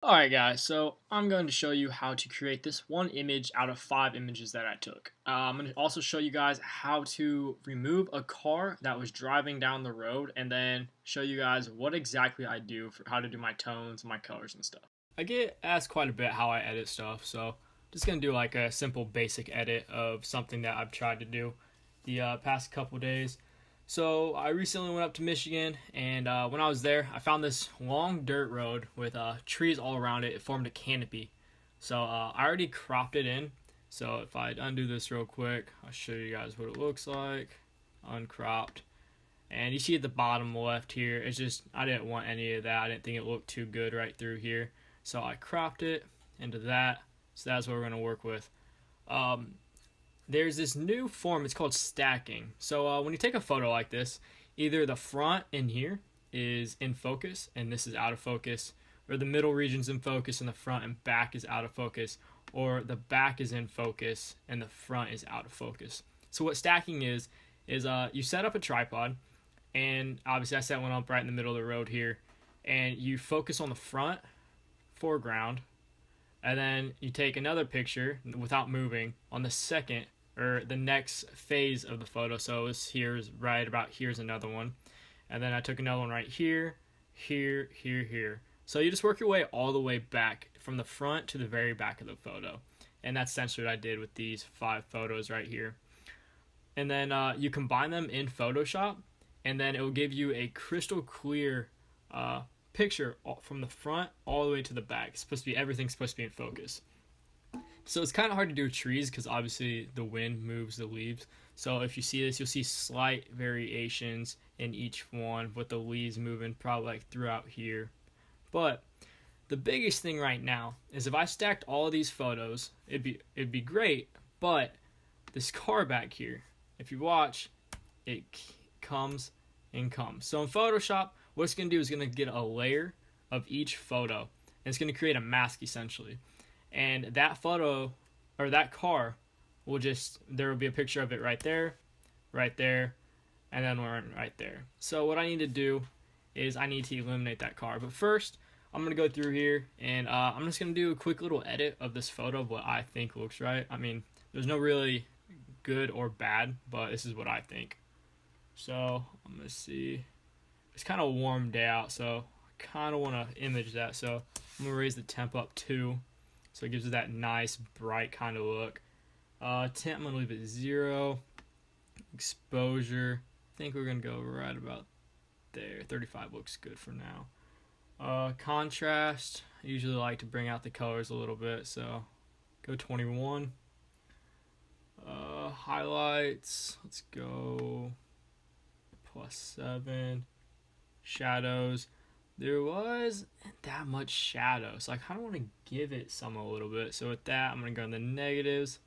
Alright guys, so I'm going to show you how to create this one image out of 5 images that I took. I'm going to also show you guys how to remove a car that was driving down the road and then show you guys what exactly I do for how to do my tones, my colors and stuff. I get asked quite a bit how I edit stuff, so just going to do like a simple basic edit of something that I've tried to do the past couple days. So I recently went up to Michigan, and when I was there, I found this long dirt road with trees all around it. It formed a canopy. So I already cropped it in. So if I undo this real quick, I'll show you guys what it looks like. Uncropped. And you see at the bottom left here, it's just, I didn't want any of that. I didn't think it looked too good right through here. So I cropped it into that. So that's what we're going to work with. There's this new form, it's called stacking. So when you take a photo like this, either the front in here is in focus and this is out of focus, or the middle region's in focus and the front and back is out of focus, or the back is in focus and the front is out of focus. So what stacking is you set up a tripod, and obviously I set one up right in the middle of the road here, and you focus on the front foreground, and then you take another picture without moving on the second or the next phase of the photo. So here's right about here's another one, and then I took another one right here, here. So you just work your way all the way back from the front to the very back of the photo, and that's essentially what I did with these 5 photos right here. And then you combine them in Photoshop, and then it will give you a crystal clear picture from the front all the way to the back. It's supposed to be, everything's supposed to be in focus. So it's kind of hard to do with trees because obviously the wind moves the leaves. So if you see this, you'll see slight variations in each one with the leaves moving probably like throughout here. But the biggest thing right now is if I stacked all of these photos, it'd be great. But this car back here, if you watch, it comes and comes. So in Photoshop, what it's going to do is going to get a layer of each photo, and it's going to create a mask essentially. And that photo or that car will there will be a picture of it right there, and then we're right there. So what I need to do is I need to eliminate that car. But first, I'm going to go through here, and I'm just going to do a quick little edit of this photo of what I think looks right. I mean, there's no really good or bad, but this is what I think. So I'm going to see. It's kind of a warm day out, so I kind of want to image that. So I'm going to raise the temp up 2. So it gives it that nice, bright kind of look. Temp, I'm going to leave it 0. Exposure, I think we're going to go right about there. 35 looks good for now. Contrast, I usually like to bring out the colors a little bit, so go 21. Highlights, let's go +7. Shadows, there wasn't that much shadow, so I kind of want to give it some a little bit. So with that, I'm going to go in the negatives.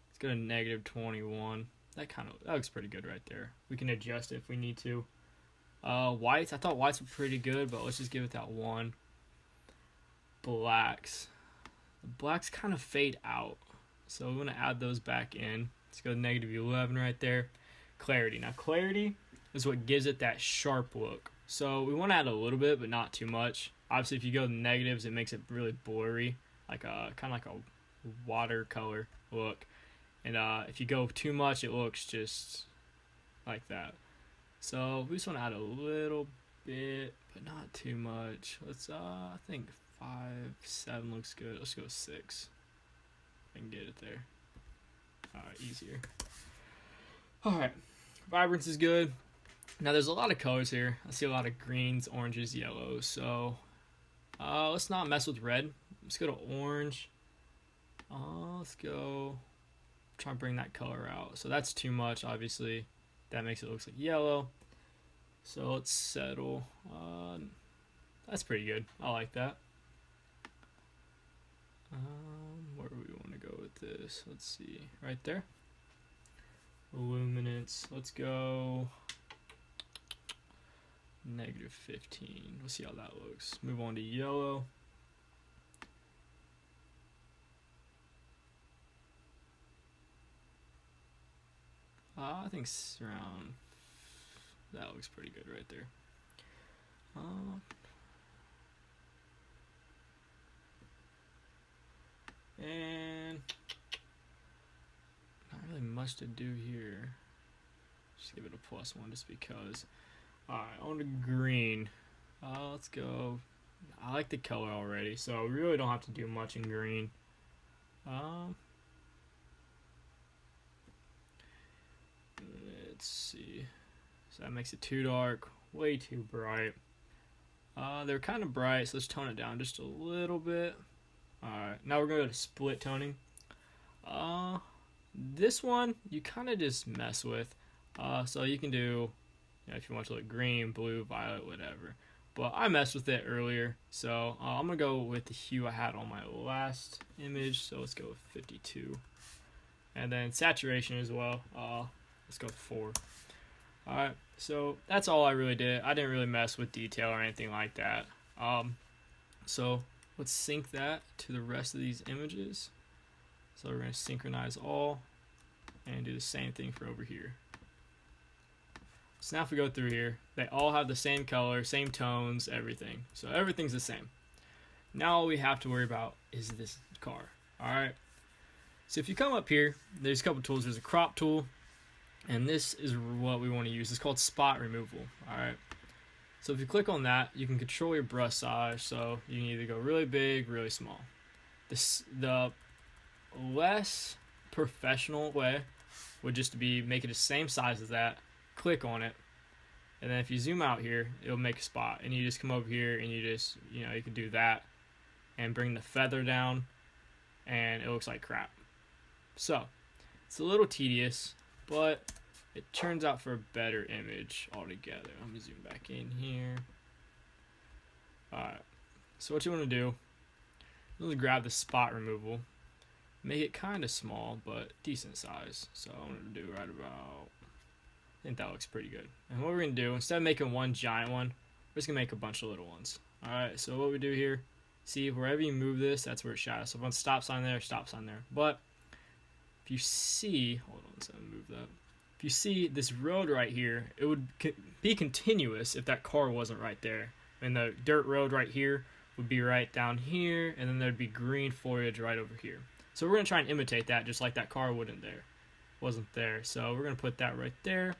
Let's go to -21. That looks pretty good right there. We can adjust it if we need to. Whites, I thought whites were pretty good, but let's just give it that 1. Blacks. The blacks kind of fade out, so we're going to add those back in. Let's go to -11 right there. Clarity. Now clarity is what gives it that sharp look. So we want to add a little bit, but not too much. Obviously, if you go to negatives, it makes it really blurry, like kind of like a watercolor look. And if you go too much, it looks just like that. So we just want to add a little bit, but not too much. Let's I think 5, 7 looks good. Let's go 6. I can get it there. Easier. All right, vibrance is good. Now there's a lot of colors here. I see a lot of greens, oranges, yellows. So let's not mess with red. Let's go to orange. Let's go try and bring that color out. So that's too much, obviously. That makes it look like yellow. So let's settle. That's pretty good. I like that. Where do we want to go with this? Let's see. Right there. Luminance. Let's go -15. We'll see how that looks. Move on to yellow. I think around, that looks pretty good right there. much to do here. Just give it a +1 just because. Alright, on to green. Let's go. I like the color already, so we really don't have to do much in green. Let's see. So that makes it too dark, way too bright. They're kind of bright, so let's tone it down just a little bit. Alright, now we're going to go to split toning. This one, you kind of just mess with. So you can do, if you want to look green, blue, violet, whatever. But I messed with it earlier, so I'm going to go with the hue I had on my last image. So let's go with 52. And then saturation as well. Let's go with 4. Alright, so that's all I really did. I didn't really mess with detail or anything like that. So let's sync that to the rest of these images. So we're going to synchronize all and do the same thing for over here. So now if we go through here, they all have the same color, same tones, everything. So everything's the same. Now all we have to worry about is this car. Alright, so if you come up here, there's a couple tools. There's a crop tool. And this is what we want to use. It's called spot removal. Alright. So if you click on that, you can control your brush size. So you can either go really big, really small. The less professional way would just be make it the same size as that. Click on it. And then if you zoom out here, it'll make a spot. And you just come over here and you just, you can do that. And bring the feather down. And it looks like crap. So it's a little tedious, but it turns out for a better image altogether. Let me zoom back in here. Alright, so what you want to do is grab the spot removal, make it kind of small, but decent size. So I'm going to do right about, I think that looks pretty good. And what we're going to do, instead of making one giant one, we're just going to make a bunch of little ones. Alright, so what we do here, see, wherever you move this, that's where it shadows. So if one stop sign there, stop sign there. But if you see, hold on, so move that. If you see this road right here, it would be continuous if that car wasn't right there. And the dirt road right here would be right down here, and then there'd be green foliage right over here. So we're going to try and imitate that just like that car wasn't there. So we're going to put that right there.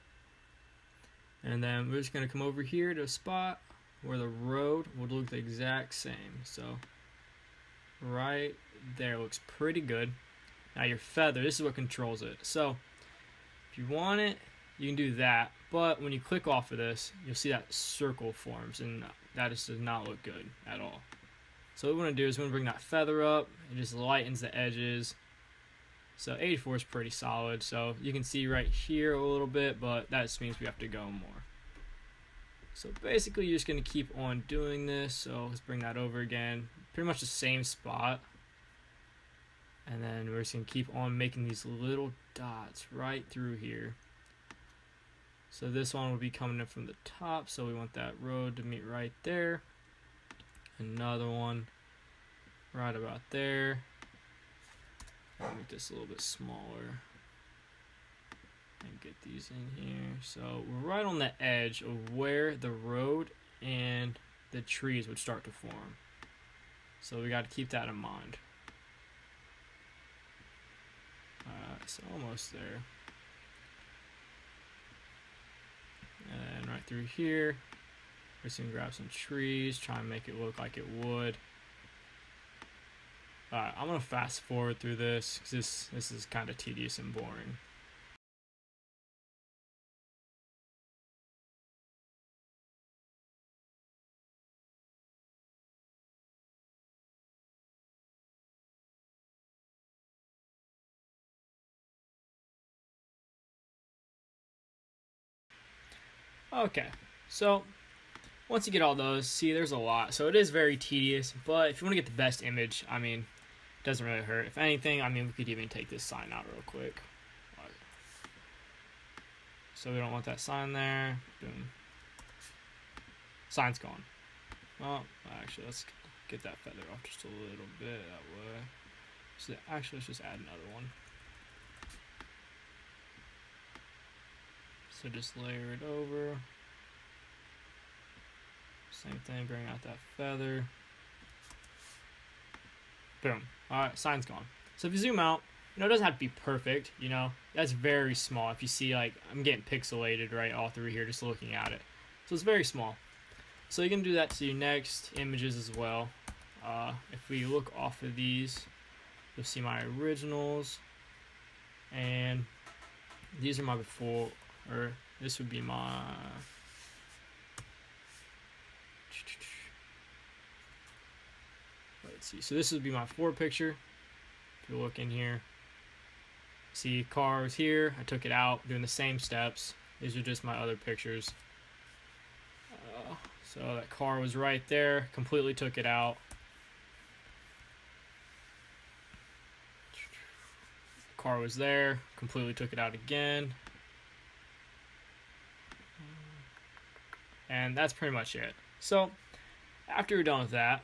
And then we're just going to come over here to a spot where the road would look the exact same. So right there looks pretty good. Now your feather, this is what controls it. So if you want it, you can do that. But when you click off of this, you'll see that circle forms, and that just does not look good at all. So what we want to do is we want to bring that feather up. It just lightens the edges. So 84 is pretty solid. So you can see right here a little bit, but that just means we have to go more. So basically you're just going to keep on doing this. So let's bring that over again. Pretty much the same spot. And then we're just going to keep on making these little dots right through here. So this one will be coming in from the top, so we want that road to meet right there. Another one right about there. I'll make this a little bit smaller. And get these in here. So we're right on the edge of where the road and the trees would start to form. So we got to keep that in mind. So almost there. And right through here, we're just going to grab some trees, try and make it look like it would. Alright, I'm going to fast forward through this because this is kind of tedious and boring. Okay, so once you get all those, see there's a lot. So it is very tedious, but if you want to get the best image, I mean, it doesn't really hurt. If anything, I mean, we could even take this sign out real quick. So we don't want that sign there. Boom. Sign's gone. Well, actually, let's get that feather off just a little bit that way. So actually, let's just add another one. So just layer it over. Same thing, bring out that feather. Boom. Alright, sign's gone. So if you zoom out, it doesn't have to be perfect, that's very small. If you see, like, I'm getting pixelated right all through here just looking at it. So it's very small. So you can do that to your next images as well. If we look off of these, you'll see my originals, and these are my before, or this would be my, let's see, so this would be my forward picture. If you look in here, see cars here, I took it out, doing the same steps. These are just my other pictures. So that car was right there, completely took it out. Car was there, completely took it out again. And that's pretty much it. So after we're done with that,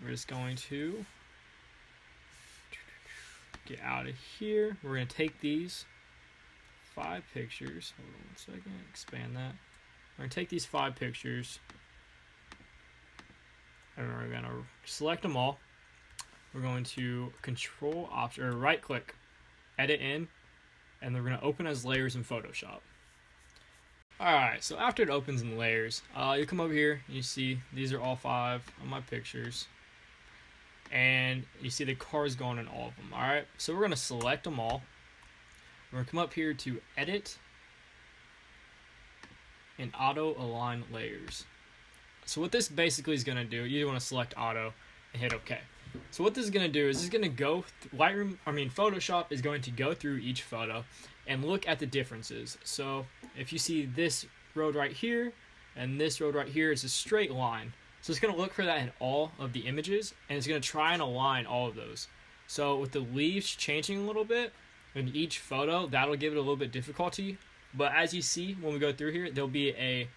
we're just going to get out of here. We're going to take these 5 pictures. Hold on 1 second, expand that. We're going to take these 5 pictures, and we're going to select them all. We're going to Control Option or right click, edit in, and then we're going to open as layers in Photoshop. Alright, so after it opens in layers, you come over here and you see these are all 5 of my pictures, and you see the cars going in all of them. Alright, so we're going to select them all. We're going to come up here to edit and auto align layers. So what this basically is going to do, you want to select auto and hit OK. So what this is going to do is it's going to go Photoshop is going to go through each photo and look at the differences. So if you see this road right here and this road right here, it's a straight line. So it's going to look for that in all of the images, and it's going to try and align all of those. So with the leaves changing a little bit in each photo, that'll give it a little bit difficulty. But as you see when we go through here, there'll be a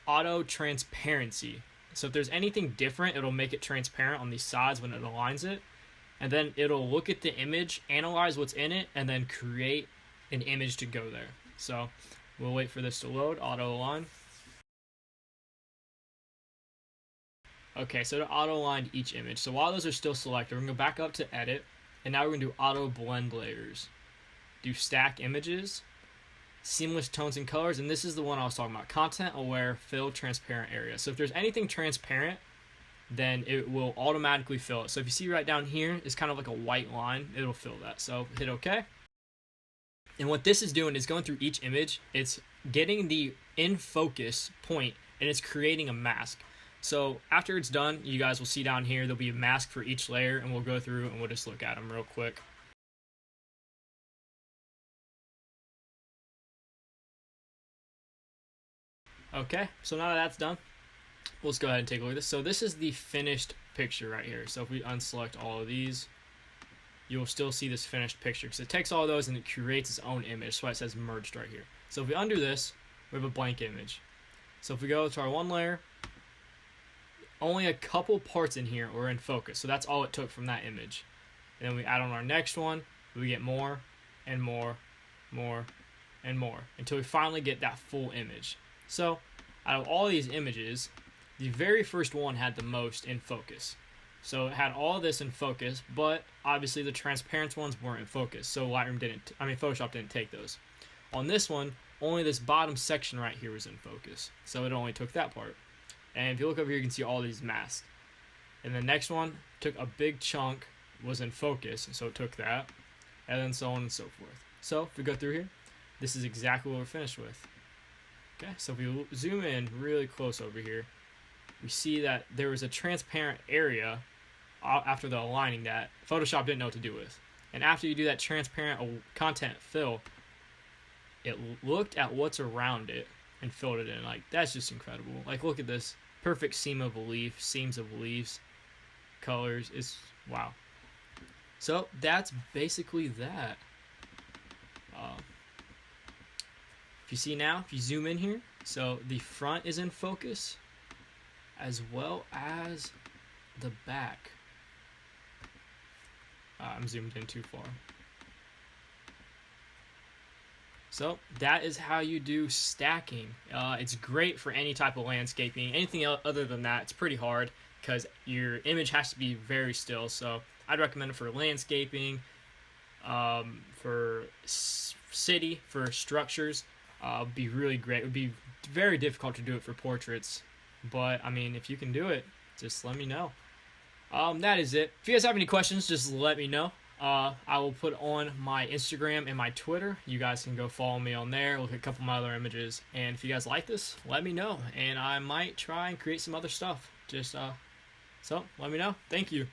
auto transparency. So if there's anything different, it'll make it transparent on these sides when it aligns it. And then it'll look at the image, analyze what's in it, and then create an image to go there. So we'll wait for this to load, auto align. Okay, so to auto align each image. So while those are still selected, we're going to go back up to edit, and now we're going to do auto blend layers. Do stack images, seamless tones and colors, and this is the one I was talking about, content aware fill transparent area. So if there's anything transparent, then it will automatically fill it. So if you see right down here, it's kind of like a white line, it'll fill that. So hit OK. And what this is doing is going through each image, it's getting the in focus point, and it's creating a mask. So after it's done, you guys will see down here, there'll be a mask for each layer, and we'll go through and we'll just look at them real quick. Okay, so now that that's done, let's go ahead and take a look at this. So this is the finished picture right here. So if we unselect all of these, you'll still see this finished picture because it takes all those and it creates its own image. That's why it says merged right here. So if we undo this, we have a blank image. So if we go to our one layer, only a couple parts in here are in focus. So that's all it took from that image. And then we add on our next one, we get more and more, more, and more until we finally get that full image. So out of all these images, the very first one had the most in focus. So it had all of this in focus, but obviously the transparent ones weren't in focus. So Photoshop didn't take those. On this one, only this bottom section right here was in focus. So it only took that part. And if you look over here, you can see all these masks. And the next one took a big chunk, was in focus, so it took that. And then so on and so forth. So if we go through here, this is exactly what we're finished with. Okay, so if we zoom in really close over here, we see that there was a transparent area after the aligning that Photoshop didn't know what to do with. And after you do that transparent content fill, it looked at what's around it and filled it in. Like, that's just incredible. Like, look at this perfect seams of leaves, colors. It's wow. So that's basically that. If you see now, if you zoom in here, so the front is in focus as well as the back. I'm zoomed in too far. So that is how you do stacking. It's great for any type of landscaping. Anything other than that, it's pretty hard. because your image has to be very still. So I'd recommend it for landscaping, for city, for structures. Be really great. It would be very difficult to do it for portraits, but I mean, if you can do it, just let me know. That is it. If you guys have any questions, just let me know. I will put on my Instagram and my Twitter. You guys can go follow me on there, look at a couple of my other images, and if you guys like this, let me know, and I might try and create some other stuff. Just so let me know. Thank you.